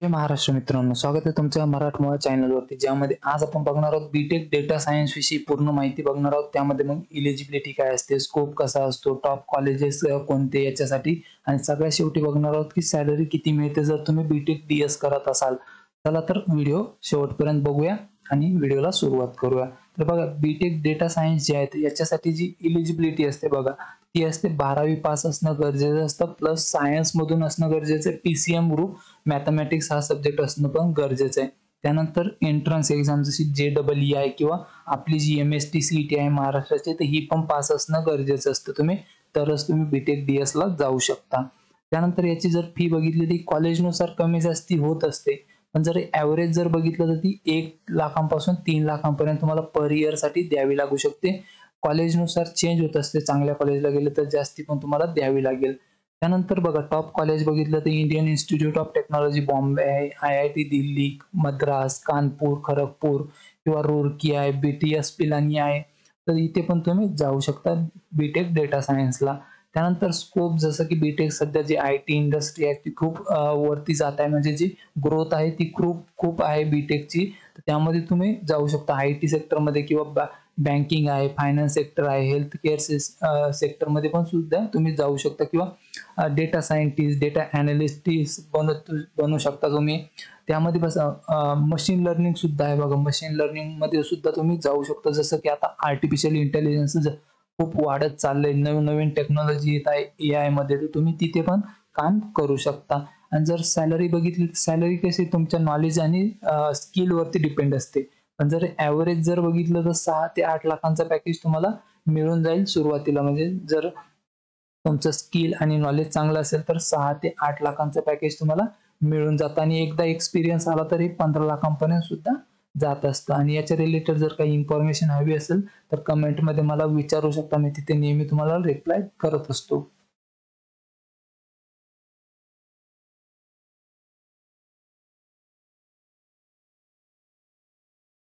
जय महाराष्ट्र मित्रांनो, स्वागत आहे तुमच्या मराठमोळा चॅनलवरती, ज्यामध्ये आज आपण बघणार आहोत बीटेक डेटा सायन्स विषयी पूर्ण माहिती बघणार आहोत। त्यामध्ये मग एलिजिबिलिटी काय असते, स्कोप कसा असतो, टॉप कॉलेजेस कोणते याच्यासाठी, आणि सगळ्यात शेवटी बघणार आहोत की सॅलरी किती मिळते जर तुम्ही बीटेक डीएस करत असाल। चला तर व्हिडिओ शेवटपर्यंत बघूया आणि व्हिडिओला सुरुवात करूया। तर बघा, बीटेक डेटा सायन्स जे आहे याच्यासाठी जी एलिजिबिलिटी असते बघा, ती असते 12वी पास असणं गरजेचं असतं, प्लस सायन्स मधून असणं गरजेचं आहे, पीसीएम ग्रुप मॅथमॅटिक्स हा सब्जेक्ट असणं पण गरजेचं आहे। त्यानंतर एंट्रन्स एक्झाम जशी JEE किंवा आपली जी MST CET आहे महाराष्ट्राची, तर ही पण पास असणं गरजेचं असतं तुम्ही, तरच तुम्ही बीटेक डीएस ला जाऊ शकता। त्यानंतर याची जर फी बघितली ती कॉलेजनुसार कमी जास्ती होत असते, पण जर ॲव्हरेज जर बघितलं तर ती 1 लाखांपासून 3 लाखांपर्यंत तुम्हाला पर इयर साठी द्यावी लागू शकते। कॉलेजनुसार चेंज होत असते, चांगल्या कॉलेजला गेले तर जास्ती पण तुम्हाला द्यावी लागेल। त्यानंतर बघा, टॉप कॉलेज बघितलं तर Indian institute of technology Bombay आहे, IIT दिल्ली, मद्रास, कानपूर, खरगपूर किंवा रुड़की आहे, BTS पिलानी आहे, तर इथे पण तुम्ही जाऊ शकता बीटेक डेटा सायन्सला। त्यानंतर स्कोप जसं की बीटेक सध्या जी IT इंडस्ट्री आहे ती खूप वरती जात आहे, म्हणजे जी ग्रोथ आहे ती खूप आहे बीटेकची, तर त्यामध्ये तुम्ही जाऊ शकता। IT सेक्टरमध्ये किंवा बँकिंग आहे, फायनान्स सेक्टर आहे, हेल्थ केअर सेक्टरमध्ये पण सुद्धा तुम्ही जाऊ शकता, किंवा डेटा सायंटिस्ट, डेटा अॅनालिस्ट बनू शकता तुम्ही। त्यामध्ये बस मशीन लर्निंग सुद्धा आहे बघा, मशीन लर्निंग मध्ये सुद्धा तुम्ही जाऊ शकता। जसं की आता आर्टिफिशियल इंटेलिजन्स खूप वाढत चाललंय, नवीन टेक्नॉलॉजी येत आहे AI मध्ये, तर तुम्ही तिथे पण काम करू शकता। आणि जर सॅलरी बघितली तर सॅलरी कशी तुमच्या नॉलेज आणि स्किल वरती डिपेंड असते, पण जर ॲव्हरेज जर बघितलं तर 6 ते 8 लाखांचा पॅकेज तुम्हाला मिळून जाईल सुरुवातीला। म्हणजे जर तुमचं स्किल आणि नॉलेज चांगलं असेल तर 6 ते 8 लाखांचं पॅकेज तुम्हाला मिळून जातं, आणि एकदा एक्सपिरियन्स आला तर 15 लाखांपर्यंत सुद्धा जात असतं। आणि याच्या रिलेटेड जर काही इन्फॉर्मेशन हवी असेल तर कमेंटमध्ये मला विचारू शकता, मी तिथे नेहमी तुम्हाला रिप्लाय करत असतो।